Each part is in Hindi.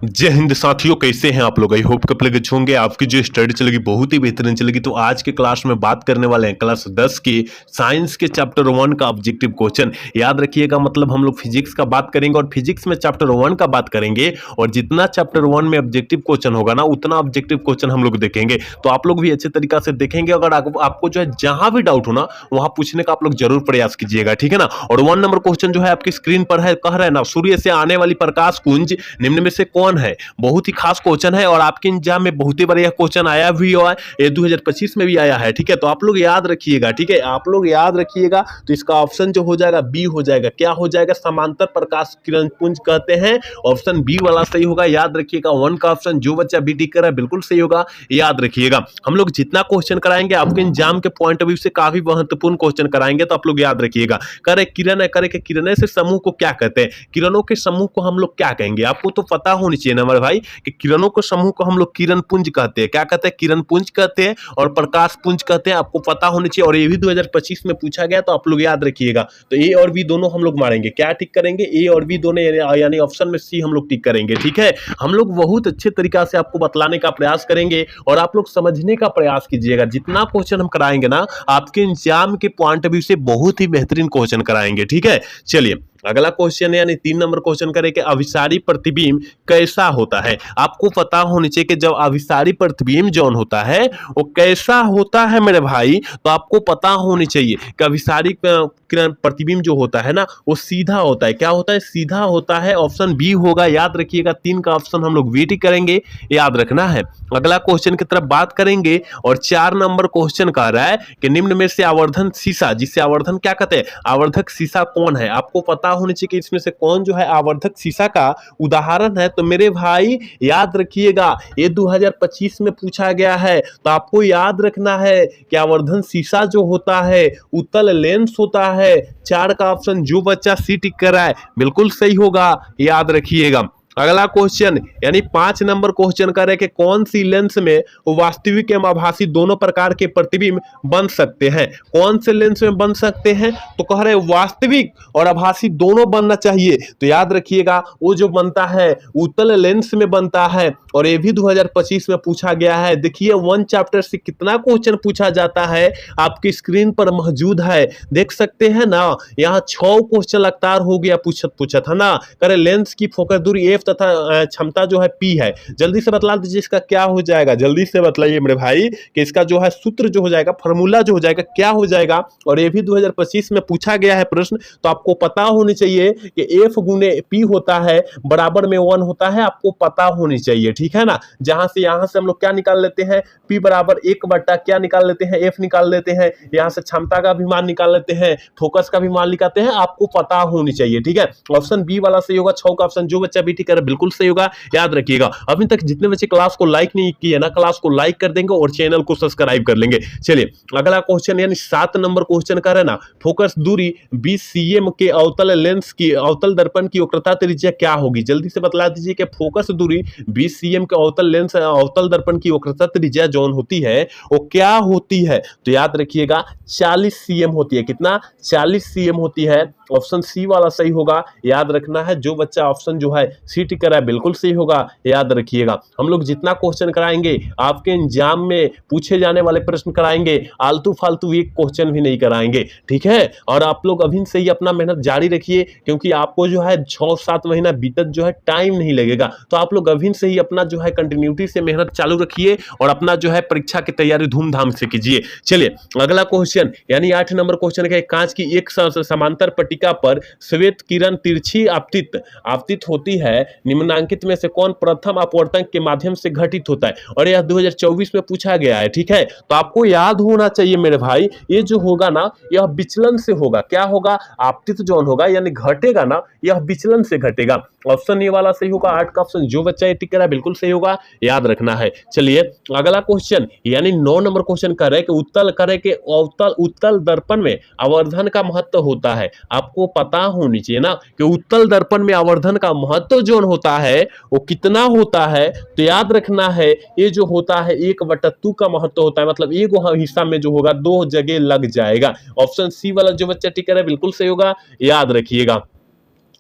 जय हिंद साथियों, कैसे हैं आप लोग। आई होप कि आप लोग अच्छे होंगे। आपकी जो स्टडी चलेगी बहुत ही बेहतरीन चलेगी। तो आज के क्लास में बात करने वाले हैं क्लास 10 की साइंस के चैप्टर 1 का ऑब्जेक्टिव क्वेश्चन। याद रखिएगा, मतलब हम लोग फिजिक्स का बात करेंगे और फिजिक्स में चैप्टर 1 का बात करेंगे। और जितना चैप्टर 1 में ऑब्जेक्टिव क्वेश्चन होगा ना, उतना ऑब्जेक्टिव क्वेश्चन हम लोग देखेंगे। तो आप लोग भी अच्छे तरीका से देखेंगे। अगर आपको जो है जहां भी डाउट हो ना, वहां पूछने का आप लोग जरूर प्रयास कीजिएगा, ठीक है ना। और 1 नंबर क्वेश्चन जो है आपकी स्क्रीन पर है, कह रहे हैं ना, सूर्य से आने वाली प्रकाश पुंज निम्न में से कौन है। बहुत ही खास क्वेश्चन है और आपके एग्जाम में बहुत ही बार यह क्वेश्चन आया भी हुआ है, ये 2025 में भी आया है, ठीक है। तो आप लोग याद रखिएगा, ठीक है, आप लोग याद रखिएगा। तो इसका ऑप्शन जो हो जाएगा बी हो जाएगा। क्या हो जाएगा? समांतर प्रकाश किरण पुंज कहते हैं। ऑप्शन बी वाला सही होगा। याद रखिएगा 1 का ऑप्शन जो बच्चा बी टिक कर रहा है बिल्कुल सही होगा। याद रखिएगा, हम लोग जितना क्वेश्चन कराएंगे आपके एग्जाम के पॉइंट ऑफ व्यू से काफी महत्वपूर्ण क्वेश्चन कराएंगे। तो आप लोग याद रखिएगा। करे किरण है, करे के किरण से समूह को क्या कहते हैं? किरणों के समूह को हम लोग क्या कहेंगे? आपको तो पता होनी चाहिए ना हमारे भाई कि किरणों के समूह को हम लोग किरण पुंज कहते हैं। क्या कहते हैं? किरण पुंज कहते हैं और प्रकाश पुंज कहते हैं। आपको पता होनी चाहिए। और ये भी 2025 में पूछा गया, तो आप लोग याद रखिएगा। तो ए और बी दोनों हम लोग मारेंगे। क्या टिक करेंगे? ए और बी दोनों, यानी ऑप्शन में सी हम लोग टिक करेंगे, ठीक है। हम लोग बहुत अच्छे तरीका से आपको बतलाने का प्रयास करेंगे और आप लोग समझने का प्रयास कीजिएगा। जितना क्वेश्चन हम कराएंगे ना, आपके एग्जाम के पॉइंट ऑफ व्यू से बहुत ही बेहतरीन क्वेश्चन कराएंगे, ठीक है। चलिए अगला क्वेश्चन है, यानी 3 नंबर क्वेश्चन करें कि अभिसारी प्रतिबिंब कैसा होता है। आपको पता होना चाहिए कि जब अभिसारी प्रतिबिंब जौन होता है वो कैसा होता है मेरे भाई। तो आपको पता होनी चाहिए कि अभिसारी प्रतिबिंब जो होता है ना, वो सीधा होता है। क्या होता है? सीधा होता है। ऑप्शन बी होगा। याद रखिएगा 3 का ऑप्शन हम लोग वीटी करेंगे, याद रखना है। अगला क्वेश्चन की तरफ बात करेंगे और 4 नंबर क्वेश्चन कह रहा है कि निम्न में से आवर्धन शीशा, जिसे आवर्धन क्या कहते हैं, आवर्धक शीशा कौन है। आपको पता होनी चाहिए कि इसमें से कौन जो है आवर्धक शीशा का उदाहरण है। तो मेरे भाई याद रखिएगा, ये 2025 में पूछा गया है। तो आपको याद रखना है कि आवर्धन शीशा जो होता है उत्तल लेंस होता है। 4 का ऑप्शन जो बच्चा सी टिक कर रहा है बिल्कुल सही होगा। याद रखिएगा। अगला क्वेश्चन यानी 5 नंबर क्वेश्चन कर रहे कि कौन सी लेंस में वास्तविक एवं आभासी दोनों प्रकार के प्रतिबिंब बन सकते हैं। कौन से लेंस में बन सकते हैं? तो कह रहे वास्तविक और आभासी दोनों बनना चाहिए। तो याद रखिएगा, वो जो बनता है उत्तल लेंस में बनता है और ये भी 2025 में पूछा गया है। देखिए 1 चैप्टर से कितना क्वेश्चन पूछा जाता है आपकी स्क्रीन पर मौजूद है, देख सकते हैं ना। यहाँ 6 क्वेश्चन लगातार हो गया पूछा था ना। करे लेंस की फोकस दूरी एफ तथा क्षमता जो है पी है। जल्दी से बतला दीजिए इसका क्या हो जाएगा। जल्दी से बतलाइए मेरे भाई कि इसका जो है सूत्र जो हो जाएगा, फॉर्मूला जो हो जाएगा, क्या हो जाएगा। और ये भी 2025 में पूछा गया है प्रश्न। तो आपको पता होनी चाहिए कि एफ गुने पी होता है बराबर में 1 होता है। आपको पता होनी चाहिए, ठीक है ना। जहां से यहां से हम लोग क्या निकाल लेते हैं, पी बराबर 1 बट्टा क्या निकाल लेते हैं, एफ निकाल लेते हैं। यहां से क्षमता का भी मान निकाल लेते हैं, फोकस का भी मान निकालते हैं। आपको पता होनी चाहिए, ठीक है। ऑप्शन बी वाला सही होगा। 6 का ऑप्शन जो बच्चा बी टिक बिल्कुल सही होगा। याद रखिएगा। अभी तक जितने बच्चे क्लास को लाइक नहीं किए ना, क्लास को लाइक कर देंगे और चैनल को सब्सक्राइब कर लेंगे। चलिए अगला क्वेश्चन यानी 7 नंबर क्वेश्चन कर रहे ना, फोकस दूरी 20 cm के अवतल लेंस की अवतल दर्पण की वक्रता त्रिज्या क्या होगी। जल्दी से बतला दीजिए कि फोकस दूरी 20 cm के अवतल लेंस अवतल दर्पण की वक्रता त्रिज्या जौन होती है वो क्या होती है। तो याद रखिएगा 40 cm होती है। कितना? 40 cm होती है। ऑप्शन सी वाला सही होगा। याद रखना है। जो बच्चा ऑप्शन जो है सी टिक करा है बिल्कुल सही होगा। याद रखिएगा, हम लोग जितना क्वेश्चन कराएंगे आपके एग्जाम में पूछे जाने वाले प्रश्न कराएंगे, आलतू फालतू एक क्वेश्चन भी नहीं कराएंगे, ठीक है। और आप लोग अभी से ही अपना मेहनत जारी रखिए, क्योंकि आपको जो है 6-7 महीना बीतत जो है टाइम नहीं लगेगा। तो आप लोग अभी से ही अपना जो है कंटिन्यूटी से मेहनत चालू रखिए और अपना जो है परीक्षा की तैयारी धूमधाम से कीजिए। चलिए अगला क्वेश्चन यानी 8 नंबर क्वेश्चन है, कांच की एक समांतर पट्टिका पर श्वेत किरण तिरछी आपतित होती है, निम्नांकित में से कौन प्रथम अपवर्तन के माध्यम से घटित होता है। और यह 2024 में पूछा गया है, ठीक है। तो आपको याद होना चाहिए मेरे भाई, ये जो होगा ना यह विचलन से होगा। क्या होगा? आपतित जोन होगा यानी घटेगा ना, यह विचलन से घटेगा। ऑप्शन ए वाला सही होगा। 8 का ऑप्शन जो बच्चा ये टिक करा बिल्कुल सही होगा। याद रखना है। चलिए अगला क्वेश्चन यानी 9 नंबर क्वेश्चन कर रहे कि उत्तल दर्पण में आवर्धन का महत्व होता है। आपको पता होनी चाहिए ना कि उत्तल दर्पण में आवर्धन का महत्व जो होता है वो कितना होता है। तो याद रखना है ये जो होता है 1/2 का महत्व होता है। मतलब एक हिस्सा में जो होगा 2 जगह लग जाएगा। ऑप्शन सी वाला जो बच्चा टिक है बिल्कुल सही होगा। याद रखिएगा।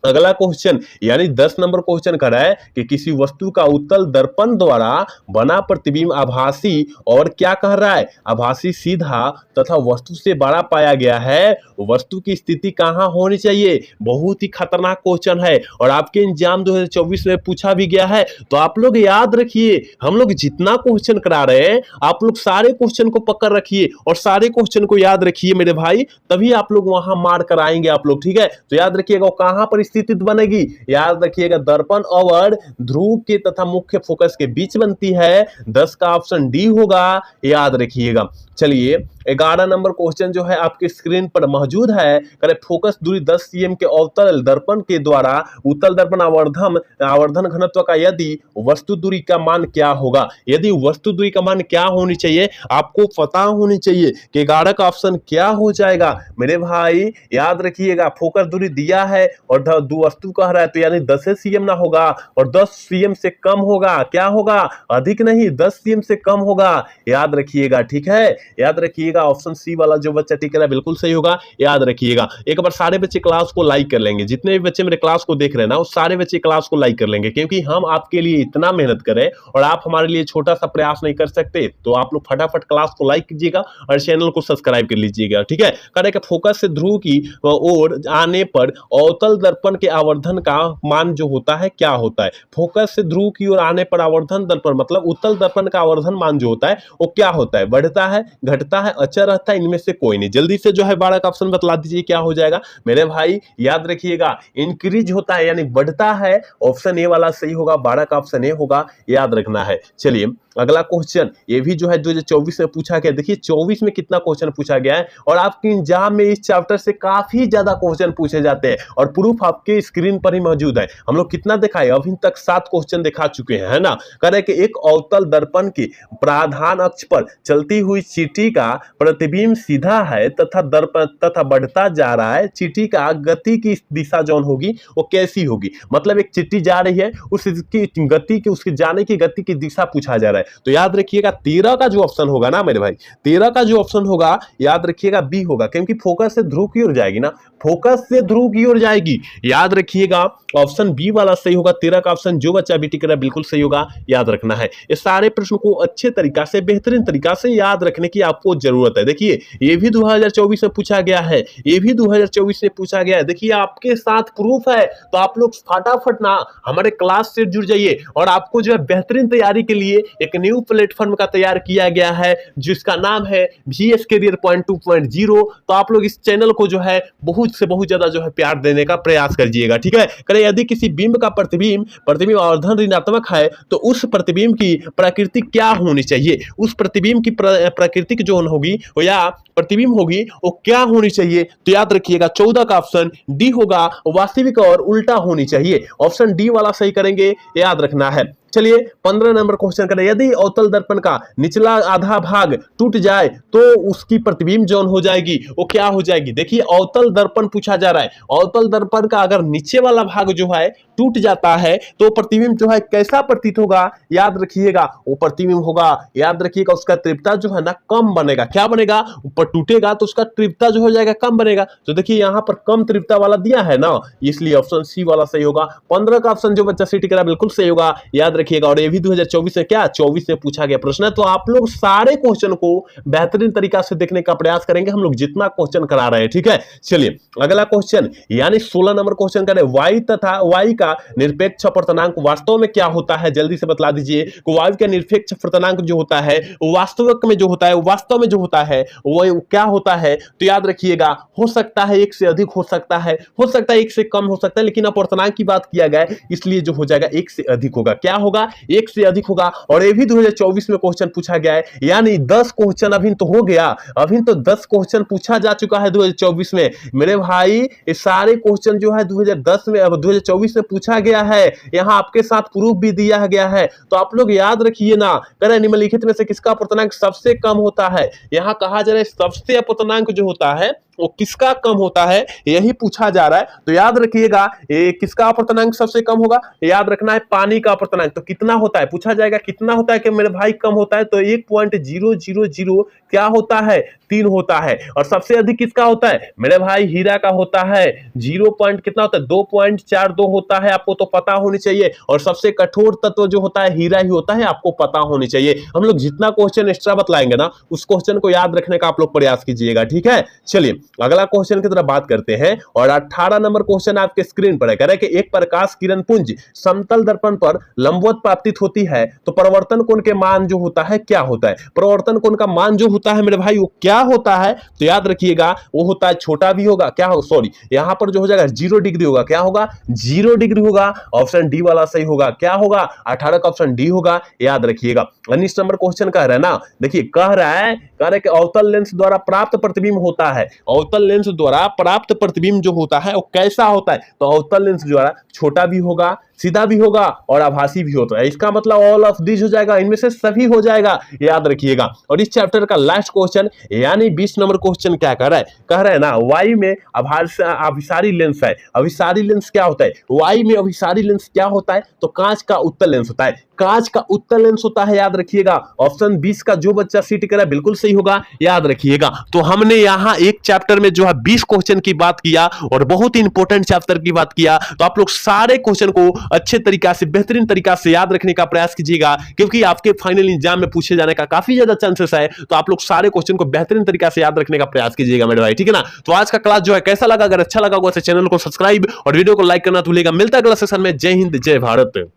अगला क्वेश्चन यानी 10 नंबर क्वेश्चन कर रहा है कि किसी वस्तु का उत्तल दर्पण द्वारा बना प्रतिबिंब आभासी और क्या कह रहा है, आभासी सीधा तथा वस्तु से बड़ा पाया गया है, वस्तु की स्थिति कहां होनी चाहिए। बहुत ही खतरनाक क्वेश्चन है और आपके एग्जाम 2024 में पूछा भी गया है। तो आप लोग याद रखिए, हम लोग जितना क्वेश्चन करा रहे हैं आप लोग सारे क्वेश्चन को पकड़ रखिए और सारे क्वेश्चन को याद रखिए मेरे भाई, तभी आप लोग वहां मार कर आएंगे आप लोग, ठीक है। तो याद रखिएगा कहां पर स्थिति बनेगी, याद रखिएगा दर्पण और ध्रुव के तथा मुख्य फोकस के बीच बनती है। 10 का ऑप्शन डी होगा, याद रखिएगा। चलिए 11 नंबर क्वेश्चन जो है आपके स्क्रीन पर मौजूद है, करे फोकस दूरी 10 cm के अवतल दर्पण के द्वारा उत्तल दर्पण आवर्धन घनत्व का यदि वस्तु दूरी का मान क्या होगा। यदि वस्तु दूरी का मान क्या होनी चाहिए आपको पता होनी चाहिए कि 11 का ऑप्शन क्या हो जाएगा मेरे भाई। याद रखिएगा फोकस दूरी दिया है और वस्तु कह रहा है तो यानी 10 cm ना होगा और 10 cm से कम होगा, क्या होगा, अधिक नहीं 10 cm से कम होगा, याद रखिएगा, ठीक है। याद रखिएगा ऑप्शन सी वाला जो बच्चा टिक रहा है बिल्कुल सही होगा, याद रखिएगा। एक बार सारे बच्चे क्लास को लाइक कर लेंगे, जितने भी बच्चे मेरे क्लास को देख रहे हैं ना वो सारे बच्चे क्लास को लाइक कर लेंगे, क्योंकि हम आपके लिए इतना मेहनत करें और आप हमारे लिए छोटा सा प्रयास नहीं कर सकते। तो आप लोग फटाफट क्लास को लाइक कीजिएगा और चैनल को सब्सक्राइब कर लीजिएगा, ठीक है। करेक्ट, फोकस से ध्रुव की ओर आने पर अवतल दर्पण के आवर्धन का मान जो होता है क्या होता है। फोकस से ध्रुव की ओर आने पर आवर्धन दर्पण मतलब उत्तल दर्पण का आवर्धन मान जो होता है वो क्या होता है, बढ़ता है, घटता है, अचर रहता है, इनमें से कोई नहीं। जल्दी से जो है 12 का ऑप्शन बतला दीजिए क्या हो जाएगा मेरे भाई। याद रखिएगा इंक्रीज होता है यानी बढ़ता है, ऑप्शन ए वाला सही होगा, 12 का ऑप्शन ए होगा, याद रखना है। चलिए अगला क्वेश्चन ये भी जो है 2024 में पूछा गया। देखिए 24 में कितना क्वेश्चन पूछा गया है और आपके एग्जाम में इस चैप्टर से काफी ज्यादा क्वेश्चन पूछे जाते हैं और प्रूफ आपके स्क्रीन पर ही मौजूद है। हम लोग कितना दिखाए, अभी तक 7 क्वेश्चन दिखा चुके हैं, है ना। कह रहे कि एक अवतल दर्पण की प्रधान अक्ष पर चलती हुई चींटी का प्रतिबिंब सीधा है तथा दर्पण तथा बढ़ता जा रहा है, चींटी का गति की दिशा जौन होगी वो कैसी होगी। मतलब एक चींटी जा रही है, उसकी गति की, उसके जाने की गति की दिशा पूछा जा रहा है। तो याद रखिएगा 13 का जो ऑप्शन होगा ना मेरे भाई, 13 का जो ऑप्शन होगा याद रखिएगा बी होगा, क्योंकि फोकस से ध्रुव की ओर जाएगी ना, फोकस से ध्रुव की ओर जाएगी। याद रखिएगा ऑप्शन बी वाला सही होगा, 13 का ऑप्शन जो बच्चा बीटी कर रहा है बिल्कुल सही होगा, याद रखना है। इस सारे प्रश्न को अच्छे तरीका से, बेहतरीन तरीका से याद रखने की आपको जरूरत है। देखिए ये भी 2024 में पूछा गया है, ये भी 2024 में पूछा गया है। देखिए आपके साथ प्रूफ है, तो आप लोग फटाफट ना हमारे क्लास से जुड़ जाइए और आपको जो है बेहतरीन तैयारी के लिए एक न्यू प्लेटफॉर्म का तैयार किया गया है जिसका नाम है VS Career Point 2.0। तो आप लोग इस चैनल को जो है बहुत से बहुत ज्यादा जो है प्यार देने का प्रयास करिएगा, ठीक है। करें यदि किसी बिंब का प्रतिबिंब आवर्धन ऋणात्मक है तो उस प्रतिबिंब की प्रकृति क्या होनी चाहिए, उस प्रतिबिंब की प्रकृति जो होगी या प्रतिबिंब होगी वो क्या होनी चाहिए। तो याद रखिएगा 14 का ऑप्शन डी होगा, वास्तविक और उल्टा होनी चाहिए। ऑप्शन डी वाला सही करेंगे, याद रखना है। चलिए 15 नंबर क्वेश्चन करें। यदि अवतल दर्पण का निचला आधा भाग टूट जाए तो उसकी प्रतिबिंब जौन हो जाएगी वो क्या हो जाएगी। देखिए अवतल दर्पण पूछा जा रहा है, अवतल दर्पण का अगर नीचे वाला भाग जो है टूट जाता है तो प्रतिबिंब जो है कैसा प्रतीत होगा, याद रखिएगा वो प्रतिबिंब होगा, याद रखिएगा उसका तीव्रता जो है ना कम बनेगा। क्या बनेगा, ऊपर टूटेगा तो उसका तीव्रता जो हो जाएगा कम बनेगा। तो देखिए यहाँ पर कम तीव्रता वाला दिया है ना, इसलिए ऑप्शन सी वाला सही होगा। 15 का ऑप्शन जो बच्चा सी टिक रहा है बिल्कुल सही होगा, याद रखिएगा। और ये भी 2024 से क्या 24 में पूछा गया प्रश्न है। तो आप लोग सारे क्वेश्चन को बेहतरीन तरीका से देखने का प्रयास करेंगे, हम लोग जितना क्वेश्चन करा रहे हैं, ठीक है। चलिए अगला क्वेश्चन यानी 16 नंबर क्वेश्चन करें। वायु तथा वायु का निरपेक्ष अपवर्तनांक वास्तव में क्या होता है, जल्दी से बतला दीजिए। वायु का निरपेक्ष अपवर्तनांक जो होता है वास्तविक में जो होता है, वास्तव में जो होता है वो क्या होता है। तो याद रखिएगा हो सकता है 1 से अधिक हो सकता है 1 से कम हो सकता है, लेकिन अपवर्तनांक की बात किया गया है इसलिए जो हो जाएगा 1 से अधिक होगा। क्या होगा, 1 से अधिक होगा। और ये भी 2024 में क्वेश्चन पूछा गया है, यानी 10 क्वेश्चन अभी तो हो गया, अभी तो 10 क्वेश्चन पूछा जा चुका है 2024 में मेरे भाई। ये सारे क्वेश्चन जो है 2010 में अब 2024 में पूछा गया है, यहाँ आपके साथ प्रूफ भी दिया गया है। तो आप लोग याद रखिए ना, करें निम्नलिखित में से किसका अपवर्तनांक सबसे कम होता है। यहाँ कहा जा रहा है सबसे अपवर्तनांक जो होता है वो किसका कम होता है यही पूछा जा रहा है। तो याद रखिएगा ये किसका अपर्तनांक सबसे कम होगा, याद रखना है पानी का अपर्तनांक। तो कितना होता है पूछा जाएगा, कितना होता है कि मेरे भाई कम होता है, तो 1.000 क्या होता है 3 होता है। और सबसे अधिक किसका होता है मेरे भाई हीरा का होता है 0 पॉइंट कितना होता है 2.42 होता है, आपको तो पता होनी चाहिए। और सबसे कठोर तत्व जो होता है हीरा ही होता है, आपको पता होनी चाहिए। हम लोग जितना क्वेश्चन एक्स्ट्रा बतलाएंगे ना उस क्वेश्चन को याद रखने का आप लोग प्रयास कीजिएगा, ठीक है। चलिए अगला क्वेश्चन की तरफ बात करते हैं। और 18 नंबर क्वेश्चन आपके स्क्रीन पर है, कह रहे हैं कि एक प्रकाश किरण पुंज समतल दर्पण पर लंबवत प्राप्तित होती है तो परिवर्तन कोण के मान जो होता है क्या होता है। परिवर्तन कोण का मान जो होता है मेरे भाई वो क्या होता है, तो याद रखिएगा वो होता है छोटा भी होगा, क्या हो सॉरी यहां पर जो हो जाएगा 0 डिग्री होगा, क्या होगा 0 डिग्री होगा। ऑप्शन डी वाला सही होगा, क्या होगा 18 का ऑप्शन डी होगा, याद रखिएगा। 19 नंबर क्वेश्चन कह रहा है ना, देखिए कह रहा है कि अवतल लेंस द्वारा प्राप्त प्रतिबिंब होता है। अवतल लेंस द्वारा प्राप्त प्रतिबिंब जो होता है वो कैसा होता है, तो अवतल लेंस द्वारा छोटा भी होगा, सीधा भी होगा और आभासी भी होता है। इसका मतलब ऑल ऑफ दिस हो जाएगा, इनमें से सभी हो जाएगा, याद रखिएगा। और इस चैप्टर का लास्ट क्वेश्चन यानी 20 नंबर क्वेश्चन क्या कह रहा है, कह रहा है ना वाई में अभिसारी लेंस है। अभिसारी लेंस क्या होता है, वाई में अभिसारी लेंस क्या होता है, तो कांच का उत्तल लेंस होता है। कांच का उत्तल लेंस होता है, याद रखिएगा। ऑप्शन 20 का जो बच्चा सी टिक रहा है बिल्कुल सही होगा, याद रखिएगा। तो हमने यहां एक चैप्टर में जो है 20 क्वेश्चन की बात किया और बहुत ही इंपॉर्टेंट चैप्टर की बात किया। तो आप लोग सारे क्वेश्चन को अच्छे तरीका से बेहतरीन तरीका से याद रखने का प्रयास कीजिएगा, क्योंकि आपके फाइनल एग्जाम में पूछे जाने का काफी ज्यादा चांसेस है। तो आप लोग सारे क्वेश्चन को बेहतरीन तरीका से याद रखने का प्रयास कीजिएगा मेरे भाई, ठीक है ना। तो आज का क्लास जो है कैसा लगा, अगर अच्छा लगा होगा तो चैनल को सब्सक्राइब और वीडियो को लाइक करना भूलिएगा। मिलता है अगला सेशन में। जय हिंद जय भारत।